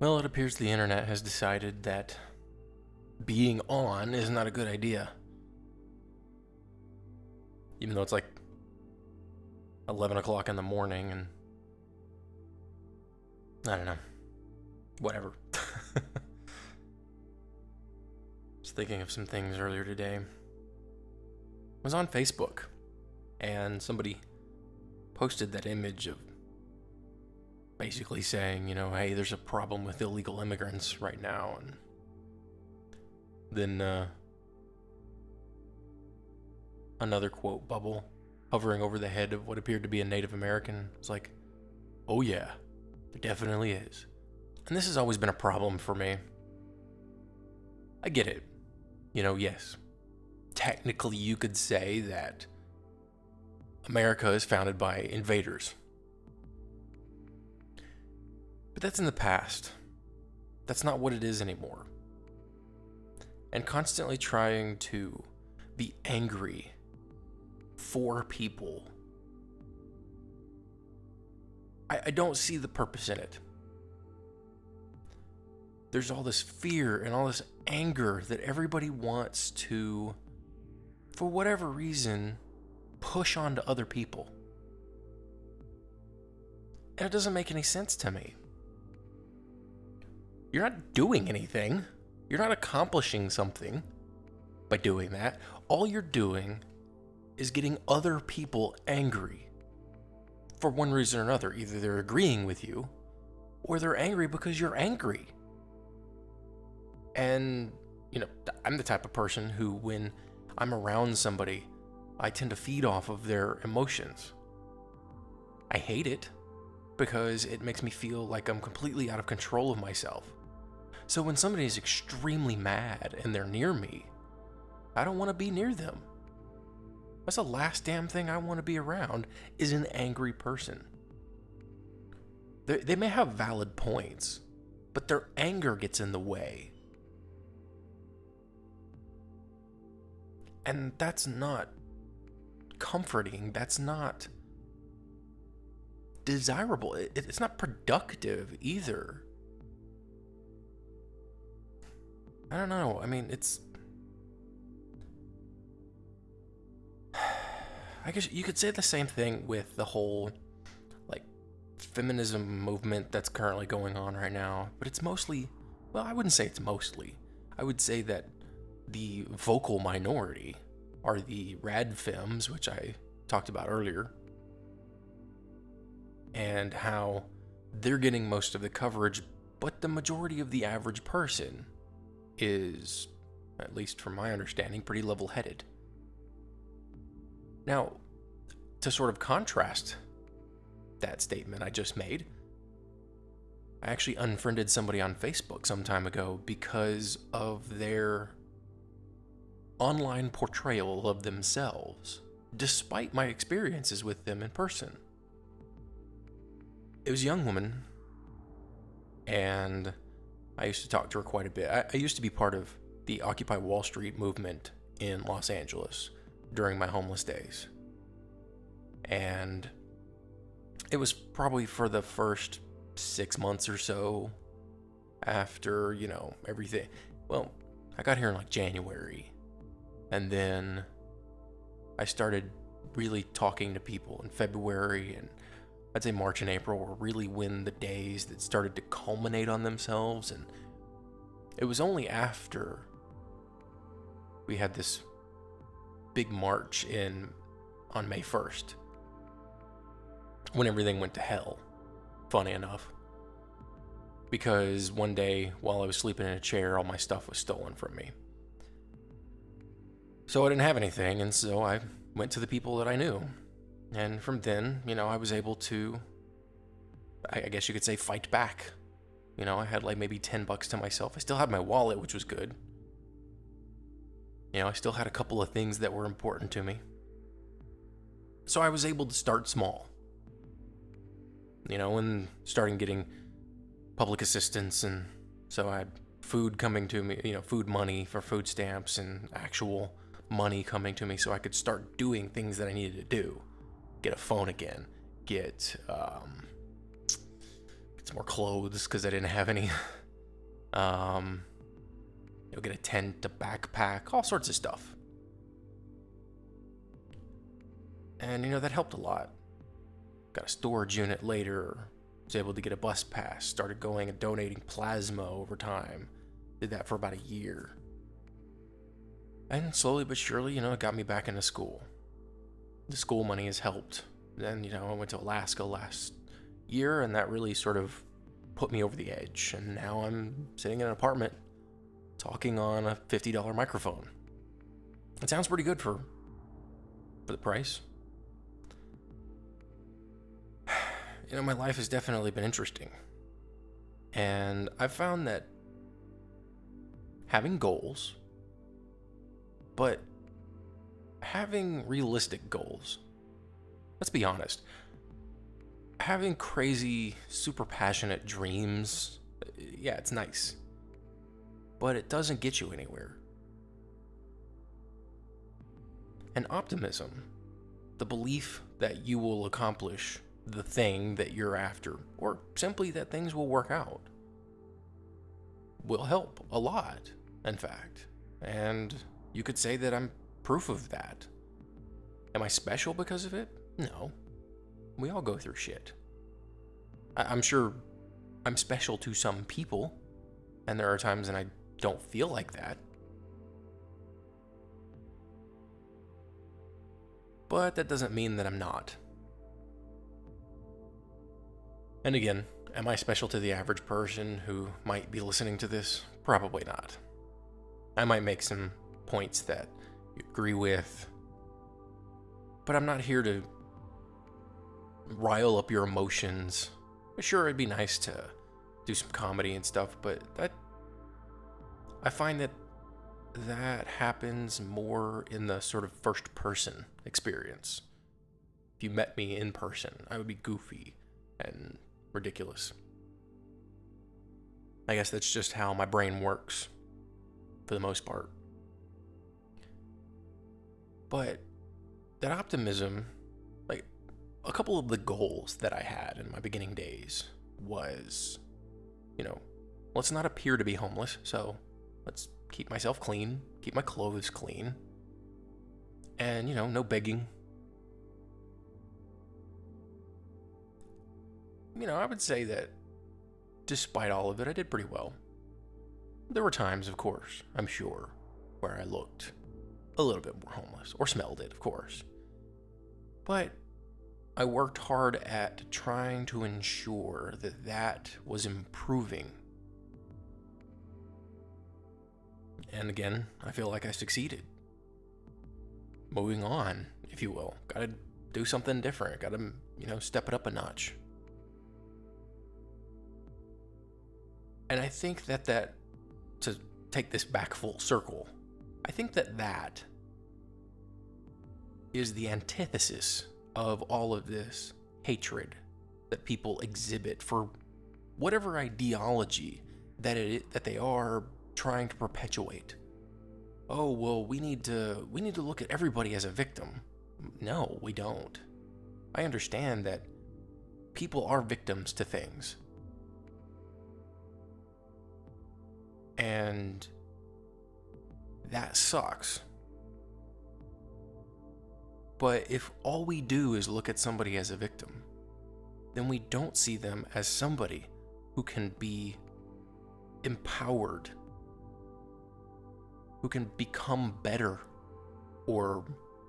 Well, it appears the internet has decided that being on is not a good idea. Even though it's like 11 o'clock in the morning and I don't know. Whatever. I was thinking of some things earlier today. I was on Facebook and somebody posted that image of basically saying, hey, there's a problem with illegal immigrants right now. And then another quote bubble hovering over the head of what appeared to be a Native American. It's like, oh yeah, there definitely is. And this has always been a problem for me. I get it. Yes. Technically, you could say that America is founded by invaders. But that's in the past. That's not what it is anymore. And constantly trying to be angry for people, I don't see the purpose in it. There's all this fear and all this anger that everybody wants to, for whatever reason, push onto other people. And it doesn't make any sense to me. You're not doing anything. You're not accomplishing something by doing that. All you're doing is getting other people angry for one reason or another. Either they're agreeing with you or they're angry because you're angry. And, I'm the type of person who, when I'm around somebody, I tend to feed off of their emotions. I hate it because it makes me feel like I'm completely out of control of myself. So when somebody is extremely mad and they're near me, I don't want to be near them. That's the last damn thing I want to be around, is an angry person. They may have valid points, but their anger gets in the way. And that's not comforting. That's not desirable. It's not productive either. I don't know. I mean, I guess you could say the same thing with the whole, feminism movement that's currently going on right now. But it's mostly, well, I wouldn't say it's mostly. I would say that the vocal minority are the rad femmes, which I talked about earlier, and how they're getting most of the coverage, but the majority of the average person is, at least from my understanding, pretty level-headed. Now, to sort of contrast that statement I just made, I actually unfriended somebody on Facebook some time ago because of their online portrayal of themselves, despite my experiences with them in person. It was a young woman, and I used to talk to her quite a bit. I used to be part of the Occupy Wall Street movement in Los Angeles during my homeless days. And it was probably for the first 6 months or so after, everything. Well, I got here in January. And then I started really talking to people in February, and I'd say March and April were really when the days that started to culminate on themselves. And it was only after we had this big march on May 1st when everything went to hell, funny enough. Because one day, while I was sleeping in a chair, all my stuff was stolen from me. So I didn't have anything, and so I went to the people that I knew. And from then, I was able to, I guess you could say, fight back. I had maybe $10 to myself. I still had my wallet, which was good. I still had a couple of things that were important to me. So I was able to start small. And starting getting public assistance, and so I had food coming to me, food money for food stamps and actual money coming to me so I could start doing things that I needed to do. Get a phone again, get some more clothes because I didn't have any. Get a tent, a backpack, all sorts of stuff. And, that helped a lot. Got a storage unit later. Was able to get a bus pass. Started going and donating plasma over time. Did that for about a year. And slowly but surely, it got me back into school. The school money has helped. Then, I went to Alaska last year, and that really sort of put me over the edge. And now I'm sitting in an apartment talking on a $50 microphone. It sounds pretty good for the price. My life has definitely been interesting. And I've found that having goals, but having realistic goals, let's be honest, having crazy, super passionate dreams, yeah, it's nice, but it doesn't get you anywhere. And optimism, the belief that you will accomplish the thing that you're after, or simply that things will work out, will help a lot, in fact. And you could say that I'm proof of that. Am I special because of it? No. We all go through shit. I'm sure I'm special to some people, and there are times when I don't feel like that. But that doesn't mean that I'm not. And again, am I special to the average person who might be listening to this? Probably not. I might make some points that you agree with, but I'm not here to rile up your emotions. Sure, it'd be nice to do some comedy and stuff, but I find that happens more in the sort of first person experience. If you met me in person, I would be goofy and ridiculous. I guess that's just how my brain works for the most part. But that optimism, like a couple of the goals that I had in my beginning days was, let's not appear to be homeless, so let's keep myself clean, keep my clothes clean, and, no begging. I would say that despite all of it, I did pretty well. There were times, of course, I'm sure, where I looked a little bit more homeless, or smelled it, of course. But I worked hard at trying to ensure that was improving. And again, I feel like I succeeded. Moving on, if you will. Gotta do something different. Gotta, step it up a notch. And I think that to take this back full circle, I think that is the antithesis of all of this hatred that people exhibit for whatever ideology that they are trying to perpetuate. Oh, well, we need to look at everybody as a victim. No, we don't. I understand that people are victims to things. And that sucks. But if all we do is look at somebody as a victim, then we don't see them as somebody who can be empowered, who can become better or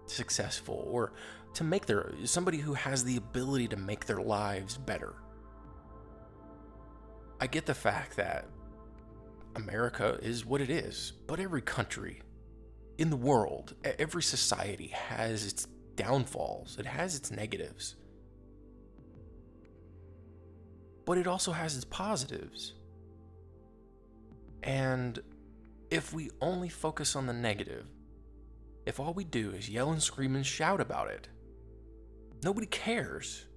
successful, or to make somebody who has the ability to make their lives better. I get the fact that America is what it is, but every country in the world, every society has its downfalls, it has its negatives, but it also has its positives. And if we only focus on the negative, if all we do is yell and scream and shout about it, nobody cares.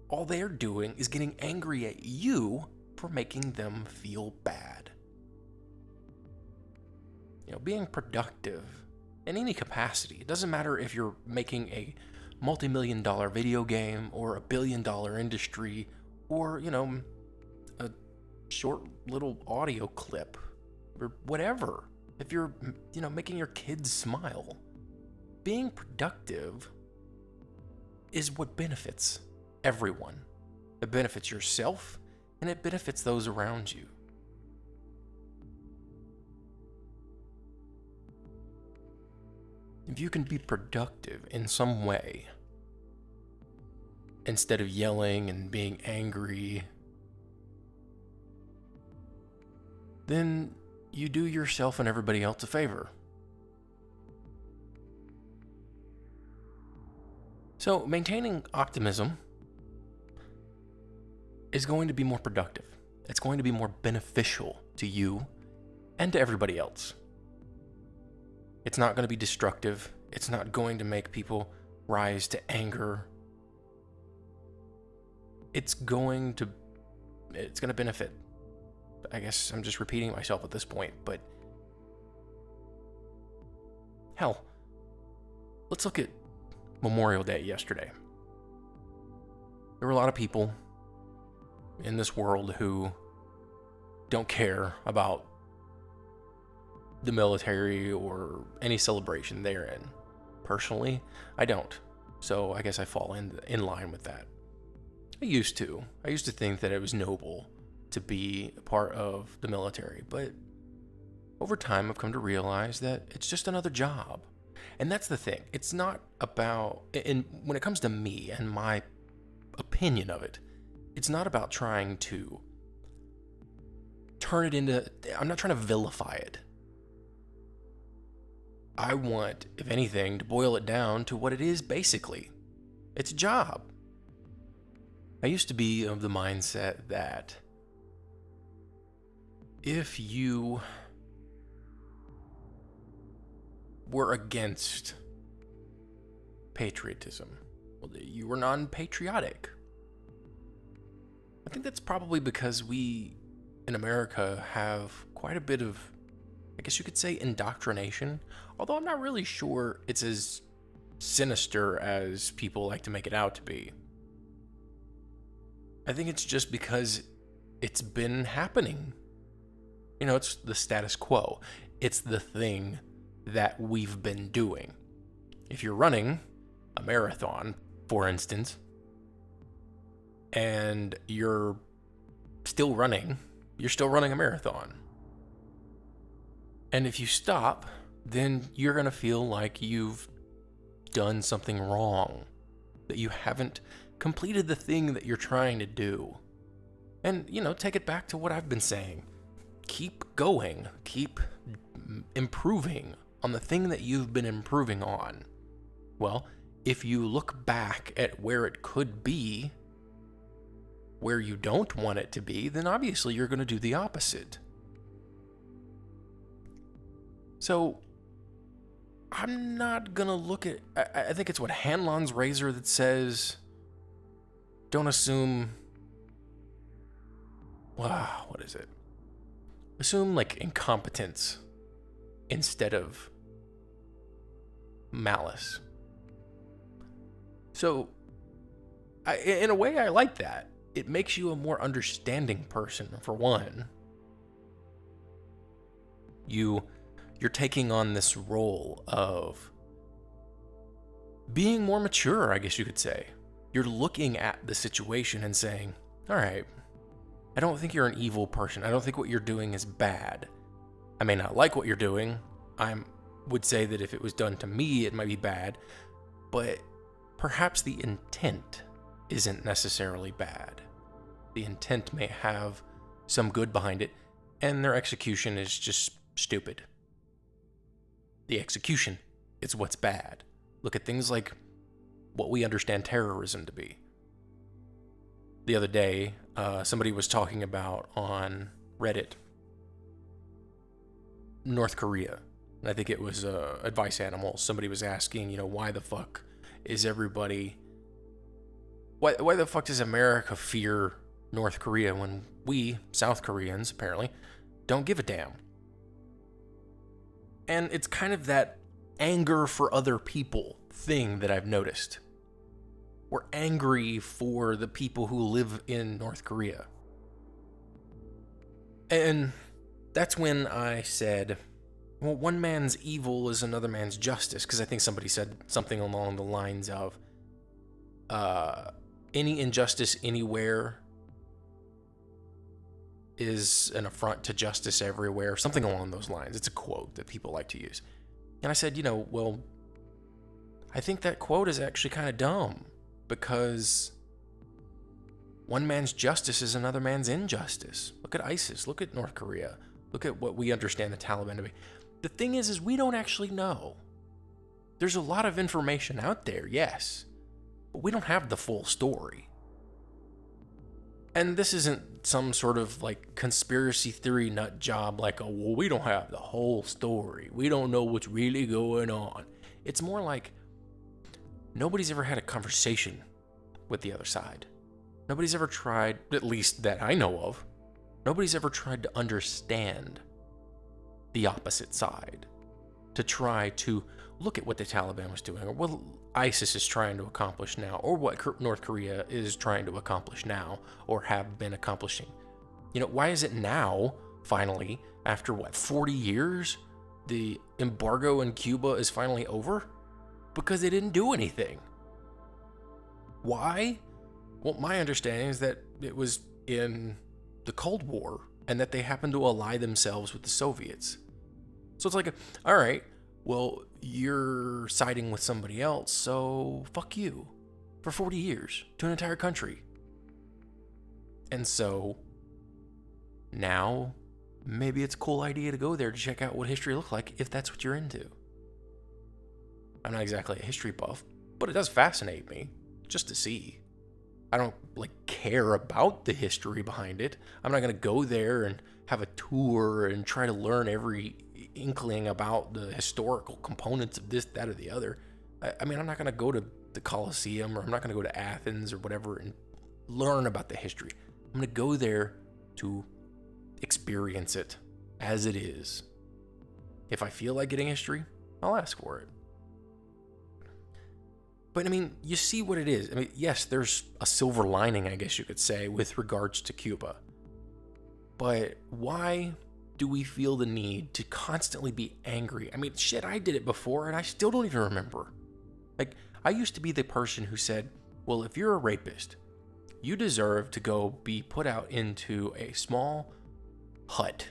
All they're doing is getting angry at you for making them feel bad. Being productive in any capacity, it doesn't matter if you're making a multi-million-dollar video game or $1 billion industry or, a short little audio clip or whatever. If you're, making your kids smile, being productive is what benefits everyone. It benefits yourself and it benefits those around you. If you can be productive in some way, instead of yelling and being angry, then you do yourself and everybody else a favor. So maintaining optimism is going to be more productive. It's going to be more beneficial to you and to everybody else. It's not going to be destructive. It's not going to make people rise to anger. It's going to benefit. I guess I'm just repeating myself at this point, but hell, let's look at Memorial Day yesterday. There were a lot of people in this world who don't care about the military or any celebration they're in. Personally, I don't. So I guess I fall in line with that. I used to think that it was noble to be a part of the military, but over time I've come to realize that it's just another job. And that's the thing. It's not about, and when it comes to me and my opinion of it, it's not about trying to turn it into, I'm not trying to vilify it. I want, if anything, to boil it down to what it is basically. It's a job. I used to be of the mindset that if you were against patriotism, well, you were non-patriotic. I think that's probably because we in America have quite a bit of, I guess you could say, indoctrination, although I'm not really sure it's as sinister as people like to make it out to be. I think it's just because it's been happening. It's the status quo. It's the thing that we've been doing. If you're running a marathon, for instance, and you're still running a marathon. And if you stop, then you're going to feel like you've done something wrong, that you haven't completed the thing that you're trying to do. And, take it back to what I've been saying. Keep going. Keep improving on the thing that you've been improving on. Well, if you look back at where it could be, where you don't want it to be, then obviously you're going to do the opposite. So, I'm not going to look at, I think it's what, Hanlon's razor that says, don't assume, what is it? Assume like incompetence instead of malice. So, in a way, I like that. It makes you a more understanding person, for one. You're taking on this role of being more mature, I guess you could say. You're looking at the situation and saying, all right, I don't think you're an evil person. I don't think what you're doing is bad. I may not like what you're doing. I would say that if it was done to me, it might be bad. But perhaps the intent isn't necessarily bad. The intent may have some good behind it, and their execution is just stupid. The execution is what's bad. Look at things like what we understand terrorism to be. The other day, somebody was talking about on Reddit, North Korea. And I think it was Advice Animals. Somebody was asking, why the fuck is everybody... Why the fuck does America fear North Korea when we, South Koreans, apparently, don't give a damn? And it's kind of that anger for other people thing that I've noticed. We're angry for the people who live in North Korea. And that's when I said, well, one man's evil is another man's justice, because I think somebody said something along the lines of, any injustice anywhere is an affront to justice everywhere, something along those lines. It's a quote that people like to use. And I said, well, I think that quote is actually kind of dumb, because one man's justice is another man's injustice. Look at ISIS, look at North Korea, look at what we understand the Taliban to be. The thing is we don't actually know. There's a lot of information out there, yes, but we don't have the full story. And this isn't some sort of like conspiracy theory nut job like, oh, well, we don't have the whole story. We don't know what's really going on. It's more like nobody's ever had a conversation with the other side. Nobody's ever tried, at least that I know of, nobody's ever tried to understand the opposite side, to try to look at what the Taliban was doing, or what ISIS is trying to accomplish now, or what North Korea is trying to accomplish now, or have been accomplishing. Why is it now, finally, after 40 years, the embargo in Cuba is finally over? Because they didn't do anything. Why? Well, my understanding is that it was in the Cold War, and that they happened to ally themselves with the Soviets. So it's like, all right, well, you're siding with somebody else, so fuck you for 40 years to an entire country. And so now maybe it's a cool idea to go there to check out what history looked like if that's what you're into. I'm not exactly a history buff, but it does fascinate me just to see. I don't care about the history behind it. I'm not going to go there and have a tour and try to learn every inkling about the historical components of this, that, or the other. I'm not going to go to the Colosseum, or I'm not going to go to Athens or whatever and learn about the history. I'm going to go there to experience it as it is. If I feel like getting history, I'll ask for it. But you see what it is. Yes, there's a silver lining, I guess you could say, with regards to Cuba. But why do we feel the need to constantly be angry? I did it before and I still don't even remember. I used to be the person who said, well, if you're a rapist, you deserve to go be put out into a small hut,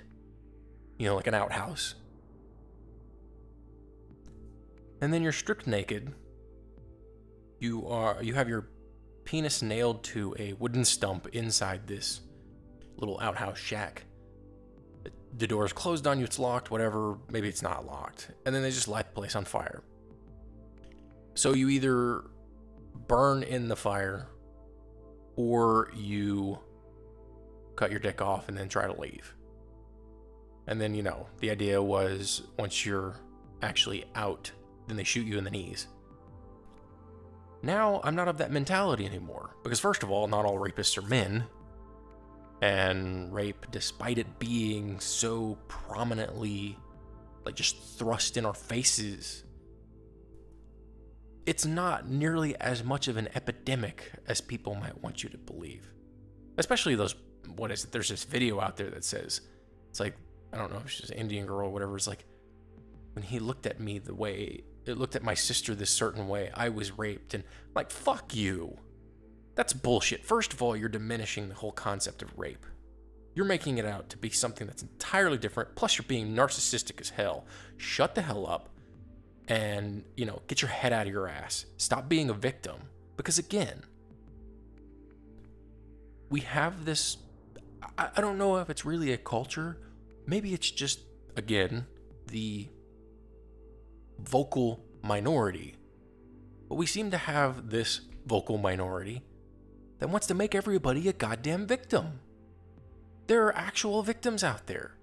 like an outhouse. And then you're stripped naked. You have your penis nailed to a wooden stump inside this little outhouse shack. The door's closed on you, it's locked, whatever, maybe it's not locked. And then they just light the place on fire. So you either burn in the fire or you cut your dick off and then try to leave. And then, the idea was once you're actually out, then they shoot you in the knees. Now, I'm not of that mentality anymore. Because first of all, not all rapists are men. And rape, despite it being so prominently, just thrust in our faces, it's not nearly as much of an epidemic as people might want you to believe. Especially those, there's this video out there that says, it's I don't know if she's an Indian girl or whatever, it's when he looked at me it looked at my sister this certain way, I was raped, and fuck you. That's bullshit. First of all, you're diminishing the whole concept of rape. You're making it out to be something that's entirely different, plus you're being narcissistic as hell. Shut the hell up and, get your head out of your ass. Stop being a victim. Because again, we have this, I don't know if it's really a culture. Maybe it's just, again, the vocal minority. But we seem to have this vocal minority that wants to make everybody a goddamn victim. There are actual victims out there.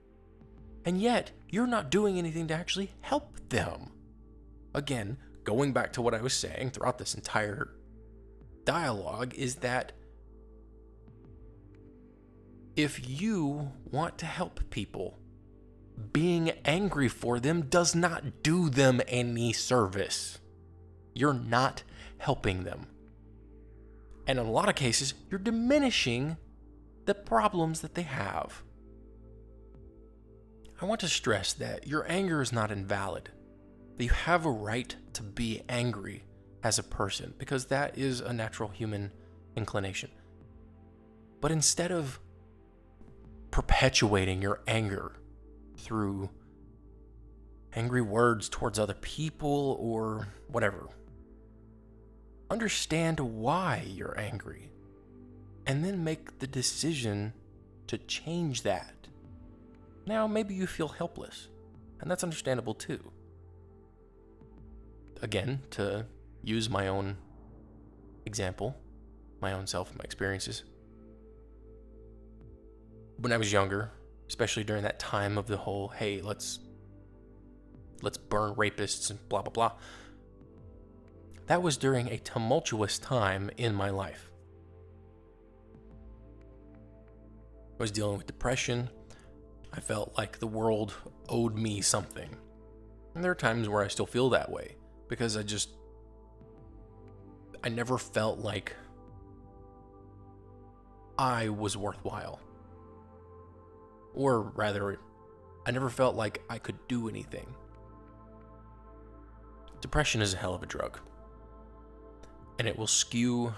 And yet, you're not doing anything to actually help them. Again, going back to what I was saying throughout this entire dialogue is that if you want to help people, being angry for them does not do them any service. You're not helping them. And in a lot of cases, you're diminishing the problems that they have. I want to stress that your anger is not invalid, that you have a right to be angry as a person, because that is a natural human inclination. But instead of perpetuating your anger through angry words towards other people or whatever, understand why you're angry and then make the decision to change that. Now, maybe you feel helpless, and that's understandable too. Again, to use my own example, my own self, my experiences. When I was younger, especially during that time of the whole, hey, let's burn rapists and blah, blah, blah. That was during a tumultuous time in my life. I was dealing with depression. I felt like the world owed me something. And there are times where I still feel that way, because I never felt like I was worthwhile. Or rather, I never felt like I could do anything. Depression is a hell of a drug. And it will skew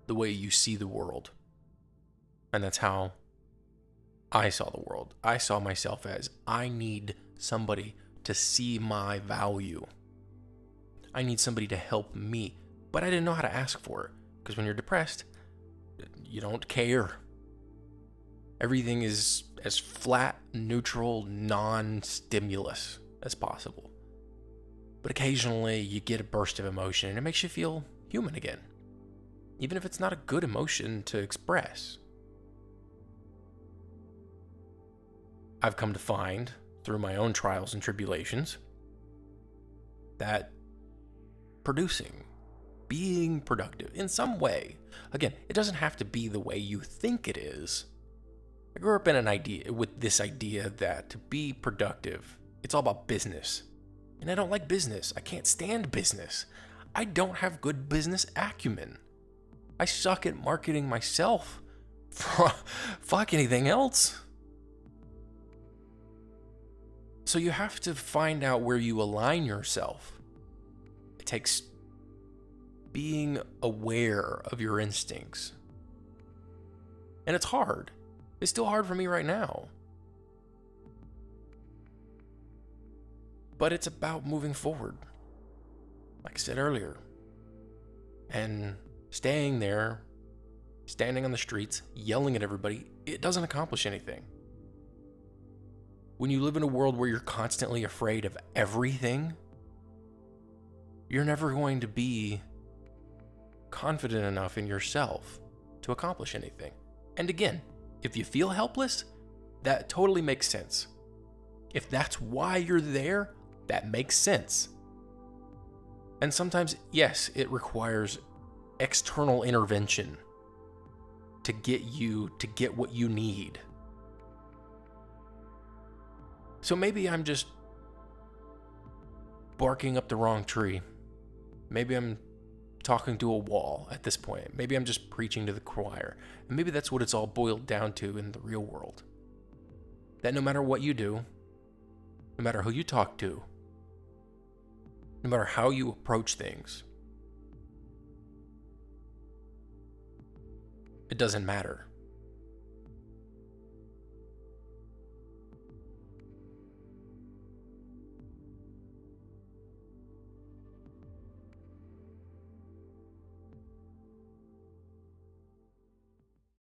the way you see the world. And that's how I saw the world. I saw myself as, I need somebody to see my value. I need somebody to help me. But I didn't know how to ask for it. Because when you're depressed, you don't care. Everything is as flat, neutral, non-stimulus as possible. But occasionally you get a burst of emotion and it makes you feel human again. Even if it's not a good emotion to express. I've come to find, through my own trials and tribulations, that producing, being productive in some way, again, it doesn't have to be the way you think it is. I grew up with this idea that to be productive, it's all about business. And I don't like business. I can't stand business. I don't have good business acumen. I suck at marketing myself. Fuck anything else. So you have to find out where you align yourself. It takes being aware of your instincts. And it's hard. It's still hard for me right now. But it's about moving forward. Like I said earlier. And staying there, standing on the streets, yelling at everybody, it doesn't accomplish anything. When you live in a world where you're constantly afraid of everything, you're never going to be confident enough in yourself to accomplish anything. And again, if you feel helpless, that totally makes sense. If that's why you're there, that makes sense. And sometimes, yes, it requires external intervention to get what you need. So maybe I'm just barking up the wrong tree. Maybe I'm talking to a wall at this point. Maybe I'm just preaching to the choir. And maybe that's what it's all boiled down to in the real world. That no matter what you do, no matter who you talk to, no matter how you approach things, it doesn't matter.